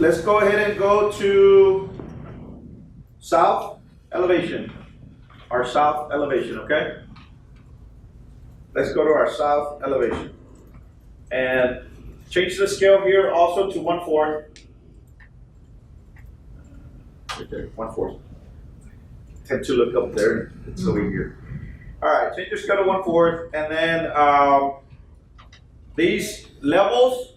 let's go ahead and go to south elevation. Our south elevation, okay? Let's go to our south elevation. And change the scale here also to 1/4. Right there, 1/4. Tend to look up there, it's over here. All right, change the scale to 1/4, and then these levels,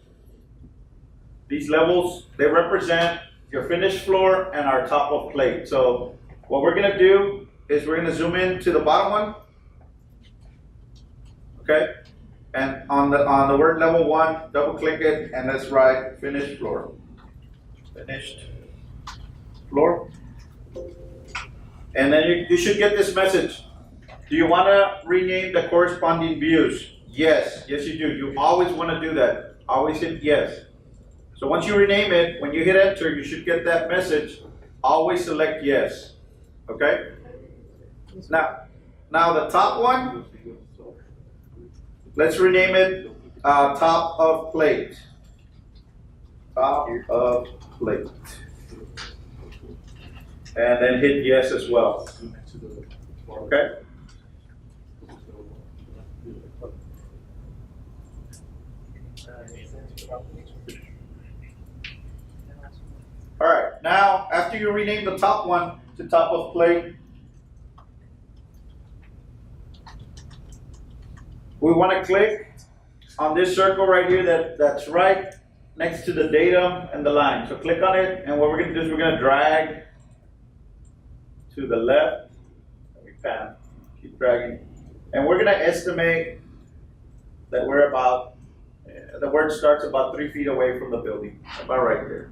they represent your finished floor and our top of plate. So what we're gonna do is we're gonna zoom in to the bottom one, okay? And on the word level 1, double click it, and let's write finished floor. Finished floor. And then you should get this message. Do you want to rename the corresponding views? Yes, yes you do. You always want to do that. Always hit yes. So once you rename it, when you hit enter, you should get that message. Always select yes. Okay? Now the top one, let's rename it top of plate. Top of plate. And then hit yes as well. Okay? All right, now after you rename the top one to top of plate, we want to click on this circle right here that's right next to the datum and the line. So click on it, and what we're going to do is we're going to drag to the left. We pan, keep dragging, and we're going to estimate that we're about, the word starts about 3 feet away from the building, about right there.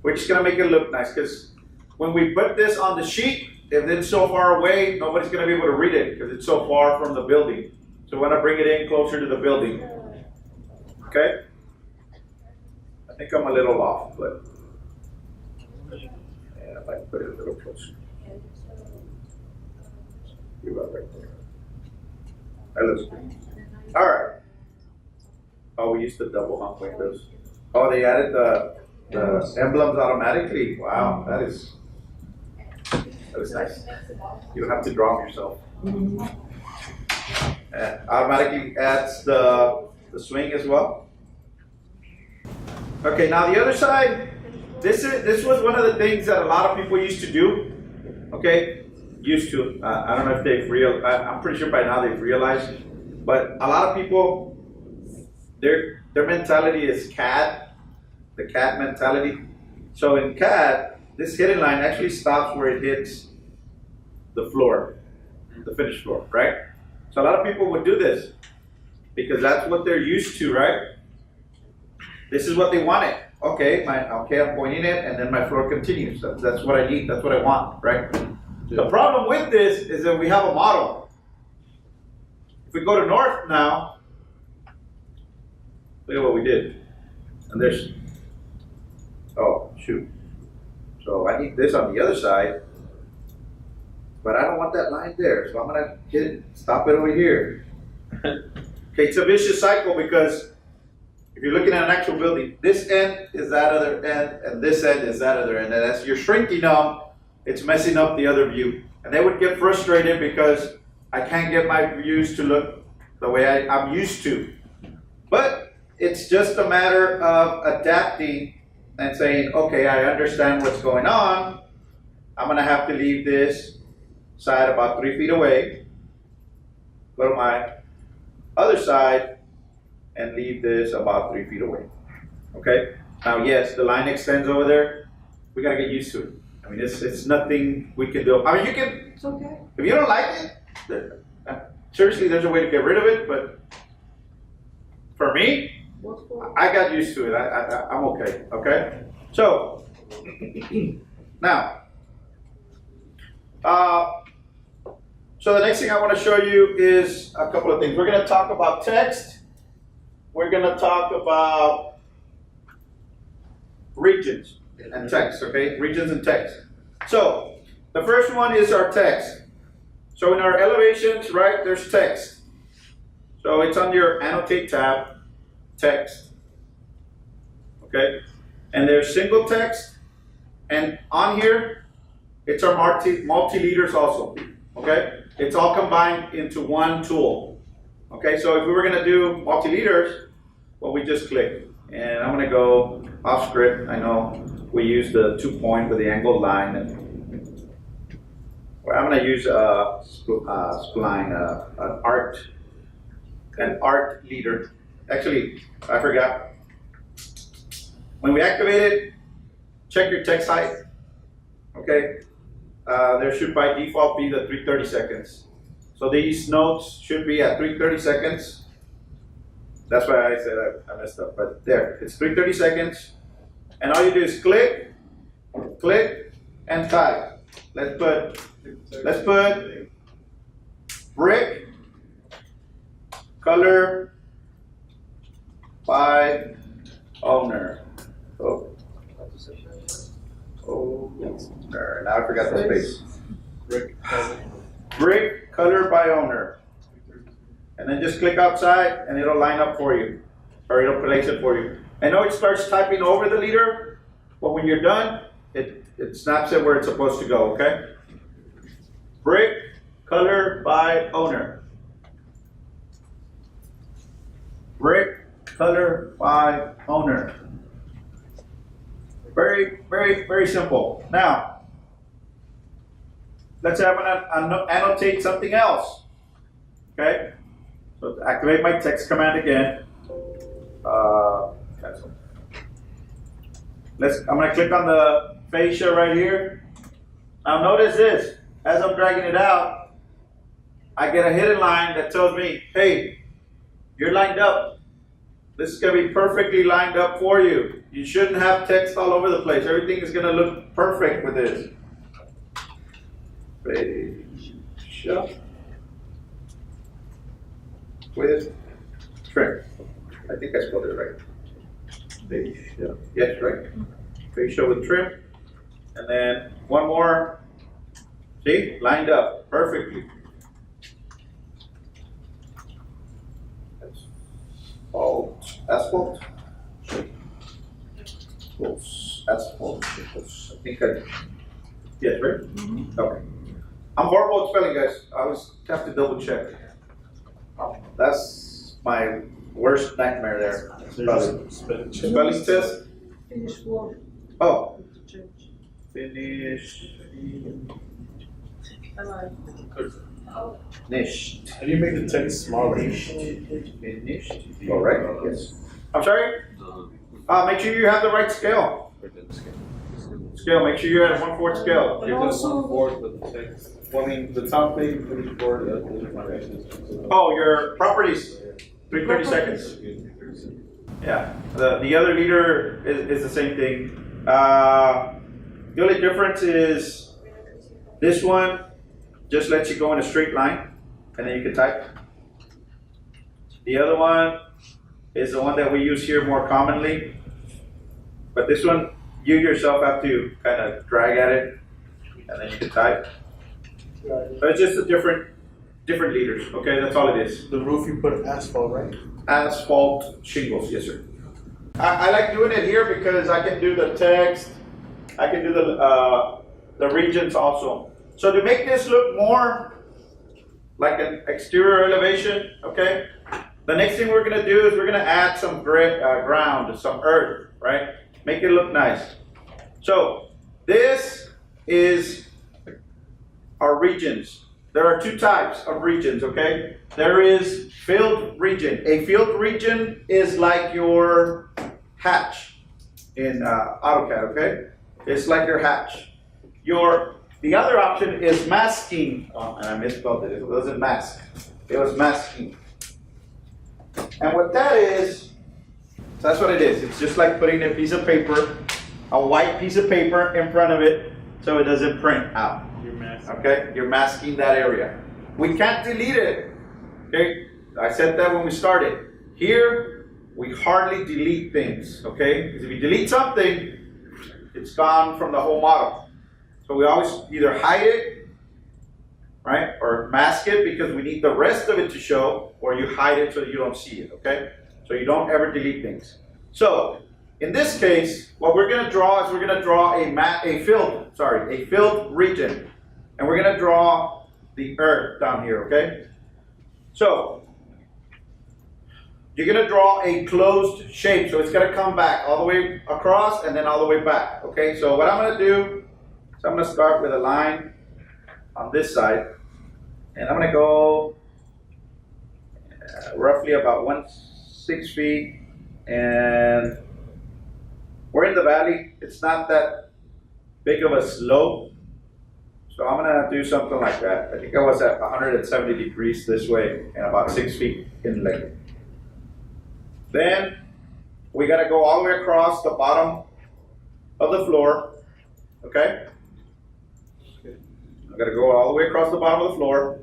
We're just going to make it look nice, because when we put this on the sheet, if it's so far away, nobody's going to be able to read it because it's so far from the building. So we want to bring it in closer to the building. Okay? I think I'm a little off, but yeah, I might put it a little closer. You're about right there. That looks good. All right. Oh, we used to double hump windows. Oh, they added the emblems automatically. Wow, that is nice. You don't have to draw them yourself. Automatically adds the swing as well. Okay, now the other side. This was one of the things that a lot of people used to do. Okay, used to. I don't know if they've I'm pretty sure by now they've realized. But a lot of people, their mentality is CAD. The CAD mentality. So in CAD, this hidden line actually stops where it hits the floor, the finished floor, right? So a lot of people would do this because that's what they're used to, right? This is what they wanted. Okay, I'm pointing it, and then my floor continues. That's what I need. That's what I want, right? The problem with this is that we have a model. If we go to north now, look at what we did. And there's, oh, shoot. So I need this on the other side, but I don't want that line there. So I'm going to hit it, stop it over here. Okay, it's a vicious cycle because if you're looking at an actual building, this end is that other end, and this end is that other end. And as you're shrinking them, it's messing up the other view. And they would get frustrated because I can't get my views to look the way I'm used to. But it's just a matter of adapting and saying, okay, I understand what's going on. I'm going to have to leave this side about 3 feet away. Go to my other side and leave this about 3 feet away. Okay? Now, yes, the line extends over there. We got to get used to it. I mean, it's nothing we can do. I mean, you can. It's okay. If you don't like it, seriously, there's a way to get rid of it. But for me, I got used to it. I'm okay. Okay. So now, so the next thing I want to show you is a couple of things. We're going to talk about text. We're going to talk about regions and text, okay? Regions and text. So the first one is our text. So in our elevations, right, there's text. So it's on your Annotate tab, text, okay? and there's single text, and on here, it's our multi-leaders also, okay? It's all combined into one tool, okay? So if we were gonna do multi-leaders, well, we just click, and I'm gonna go off script. I know we use the 2-point with the angled line, and well, I'm gonna use spline, an art leader. Actually, I forgot. When we activate it, check your text height, okay? There should by default be the 330 seconds. So these notes should be at 330 seconds. That's why I said I messed up, but there, it's 330 seconds. And all you do is click, and type. Let's put brick, color by owner. Owner. Now I forgot the space. Brick, color by owner. And then just click outside and it'll line up for you. Or it'll place it for you. I know it starts typing over the leader, but when you're done, it snaps it where it's supposed to go, okay? Brick, color by owner. Brick, color by owner. Very, very, very simple. Now, let's say I'm going to annotate something else. Okay? So to activate my text command again. Cancel. I'm going to click on the fascia right here. Now notice this. As I'm dragging it out, I get a hidden line that tells me, hey, you're lined up. This is going to be perfectly lined up for you. You shouldn't have text all over the place. Everything is going to look perfect with this. Fascia with trim. I think I spelled it right. Fascia. Yes, right. Fascia with trim. And then one more. See? Lined up perfectly. Asphalt. Asphalt. I think I. Yes, right? Mm-hmm. Okay. I'm horrible at spelling, guys. I always have to double check. That's my worst nightmare there. Spelling test. Finish floor. Oh. Finish. Finished. How do you make the text smaller? Finished. All right. Yes. I'm sorry. Make sure you have the right scale. Scale. Make sure you're at 1/4 scale. And also, 1/4 with the text. Well, I mean, the top thing, 3/4. Oh, your properties. 330 seconds. Yeah. The other leader is the same thing. The only difference is this one just lets you go in a straight line, and then you can type. The other one is the one that we use here more commonly. But this one, you yourself have to kind of drag at it, and then you can type. So it's just a different leaders, okay? That's all it is. The roof, you put asphalt, right? Asphalt shingles, yes sir. I like doing it here because I can do the text, I can do the regions also. So to make this look more like an exterior elevation, okay? The next thing we're gonna do is we're gonna add some ground, some earth, right? Make it look nice. So this is our regions. There are two types of regions, okay? There is field region. A field region is like your hatch in AutoCAD, okay? It's like your hatch. The other option is masking. Oh, and I misspelled it. It wasn't mask. It was masking. And what that is, that's what it is. It's just like putting a piece of paper, a white piece of paper in front of it so it doesn't print out. You're masking. Okay? You're masking that area. We can't delete it. Okay? I said that when we started. Here, we hardly delete things. Okay? Because if you delete something, it's gone from the whole model. So we always either hide it, right, or mask it because we need the rest of it to show, or you hide it so you don't see it, okay? So you don't ever delete things. So in this case, what we're going to draw is we're going to draw a filled region. And we're going to draw the earth down here, okay? So, you're going to draw a closed shape. So it's going to come back all the way across and then all the way back, okay? So what I'm going to do is I'm going to start with a line on this side. And I'm going to go roughly about 6 feet. And we're in the valley. It's not that big of a slope. So I'm going to do something like that. I think I was at 170 degrees this way and about 6 feet in length. Then we got to go all the way across the bottom of the floor. Okay? I'm going to go all the way across the bottom of the floor.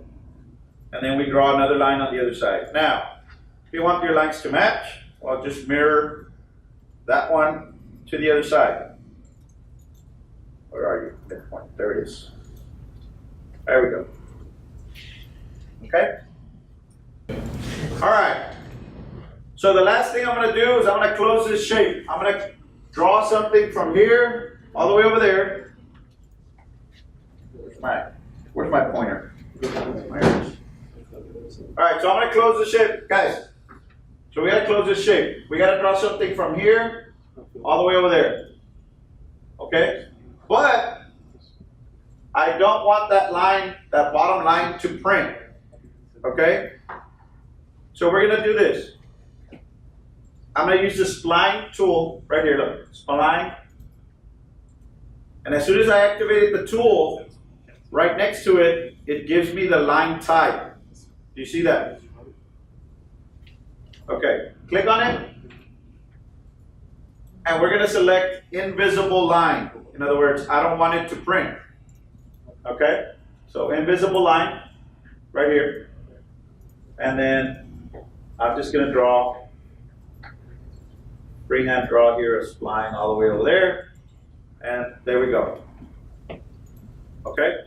And then we draw another line on the other side. Now, if you want your lines to match, well, just mirror that one to the other side. Where are you? Midpoint. There it is. There we go. Okay? All right. So the last thing I'm going to do is I'm going to close this shape. I'm going to draw something from here all the way over there. Where's my pointer? All right, so I'm going to close the shape. Guys, so we got to close this shape. We got to draw something from here all the way over there. Okay? But I don't want that line, that bottom line, to print. Okay? So we're going to do this. I'm going to use the spline tool right here. Look, spline. And as soon as I activated the tool, right next to it, it gives me the line type. Do you see that? Okay, click on it. And we're going to select invisible line. In other words, I don't want it to print. Okay? So invisible line right here. And then I'm just going to draw, freehand draw here a spline all the way over there. And there we go. Okay?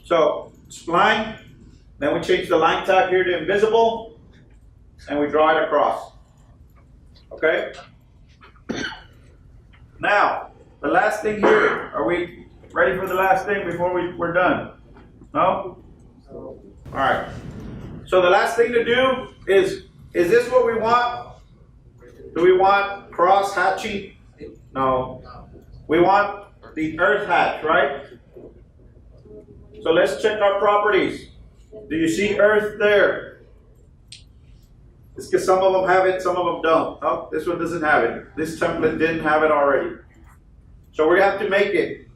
So spline, then we change the line type here to invisible, and we draw it across. Okay? Now, the last thing here, are we ready for the last thing before we're done? No? All right. So the last thing to do is this what we want? Do we want cross hatching? No. We want the earth hatch, right? So let's check our properties. Do you see earth there? It's because some of them have it, some of them don't. Oh, this one doesn't have it. This template didn't have it already. So we have to make it.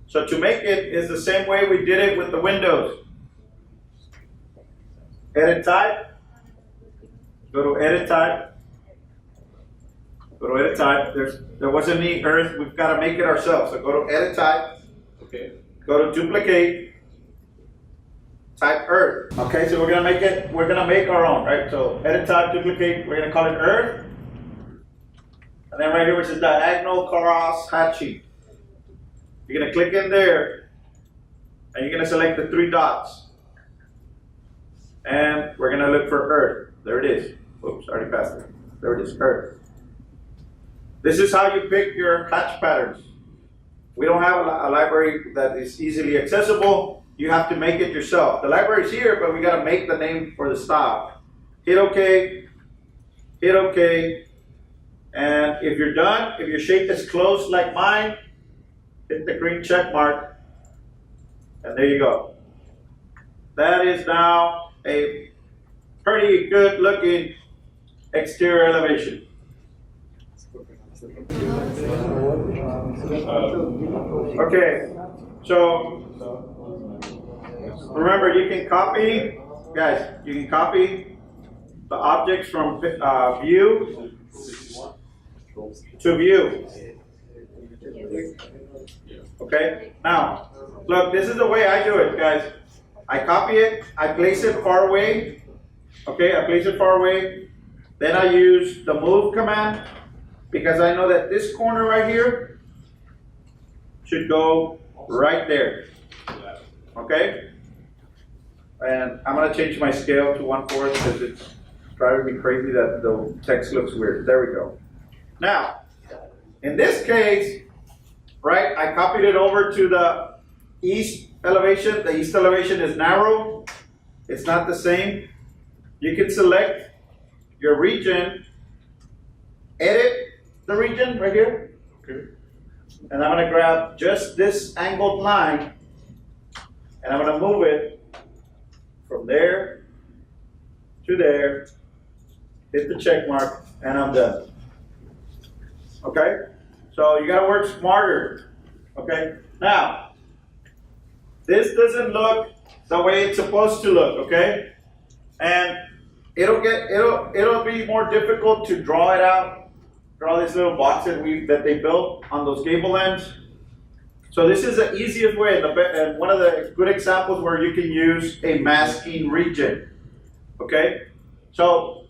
So to make it is the same way we did it with the windows. Edit type. Go to edit type. Go to edit type. There wasn't any earth. We've got to make it ourselves. So go to edit type. Okay. Go to duplicate. Type earth. Okay, so we're gonna make it. We're gonna make our own, right? So edit type, duplicate. We're gonna call it earth. And then right here, which is diagonal cross hatching. You're gonna click in there, and you're gonna select the 3 dots. And we're gonna look for earth. There it is. Oops, already passed it. There it is, earth. This is how you pick your hatch patterns. We don't have a library that is easily accessible. You have to make it yourself. The library is here, but we got to make the name for the style. Hit OK. Hit OK. And if you're done, if your shape is closed like mine, hit the green check mark. And there you go. That is now a pretty good looking exterior elevation. Okay, so remember, you can copy, guys, you can copy the objects from view to view. Okay, now, look, this is the way I do it, guys. I copy it, I place it far away. Okay, I place it far away. Then I use the move command because I know that this corner right here should go right there. Okay? And I'm going to change my scale to 1/4 because it's driving me crazy that the text looks weird. There we go. Now, in this case, right, I copied it over to the east elevation. The east elevation is narrow. It's not the same. You can select your region, edit the region right here. Okay. And I'm going to grab just this angled line, and I'm going to move it from there to there, hit the check mark, and I'm done. Okay? So you got to work smarter. Okay? Now, this doesn't look the way it's supposed to look, okay? And it'll be more difficult to draw it out, draw this little box that they built on those gable ends. So this is the easiest way, and one of the good examples where you can use a masking region. Okay? So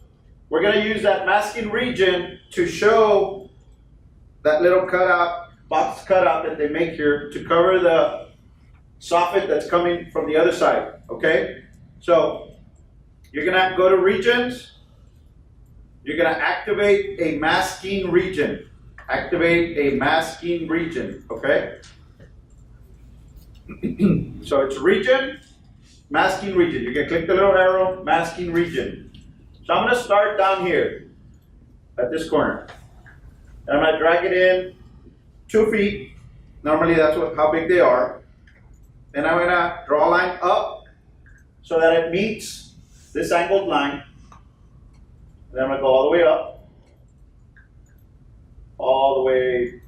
we're going to use that masking region to show that little box cutout that they make here to cover the soffit that's coming from the other side. Okay? So you're going to go to regions. You're going to activate a masking region. Activate a masking region. Okay? So it's region, masking region. You can click the little arrow, masking region. So I'm going to start down here at this corner. And I'm going to drag it in 2 feet. Normally that's how big they are. Then I'm going to draw a line up so that it meets this angled line. Then I'm going to go all the way up. All the way.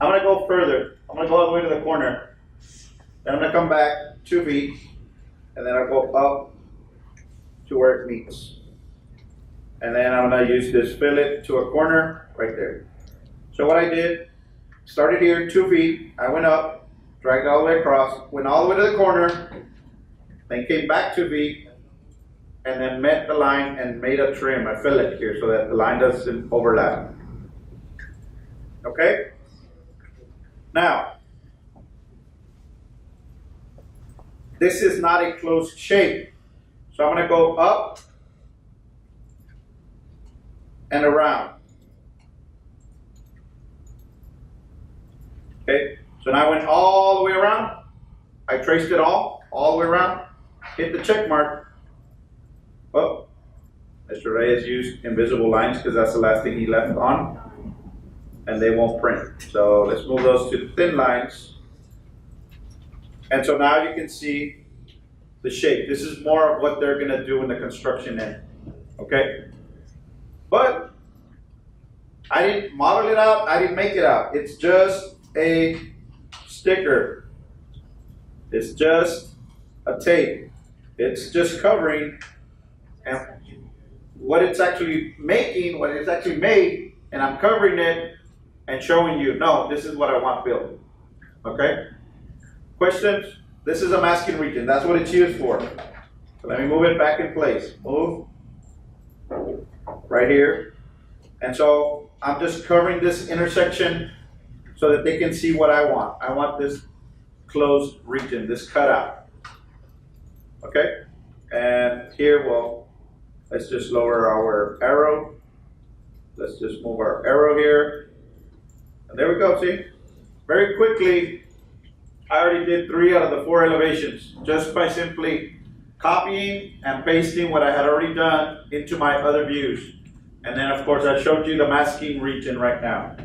I'm going to go further. I'm going to go all the way to the corner. Then I'm going to come back 2 feet, and then I'll go up to where it meets. And then I'm going to use this fillet to a corner right there. So what I did, started here 2 feet, I went up, dragged it all the way across, went all the way to the corner, then came back 2 feet, and then met the line and made a trim, a fillet here, so that the line doesn't overlap. Okay? Now, this is not a closed shape. So I'm going to go up and around. Okay, so now I went all the way around. I traced it all the way around. Hit the check mark. Oh, Mr. Reyes used invisible lines because that's the last thing he left on. And they won't print. So let's move those to thin lines. And so now you can see the shape. This is more of what they're going to do in the construction end. Okay? But I didn't model it out. I didn't make it out. It's just a sticker. It's just a tape. It's just covering. And what it's actually making, what it's actually made, and I'm covering it and showing you, no, this is what I want built. Okay? Questions? This is a masking region. That's what it's used for. So let me move it back in place. Move. Right here. And so I'm just covering this intersection so that they can see what I want. I want this closed region, this cutout. Okay? And here, well, let's just lower our arrow. Let's just move our arrow here. And there we go, see? Very quickly, I already did 3 out of the 4 elevations just by simply copying and pasting what I had already done into my other views. And then, of course, I showed you the masking region right now.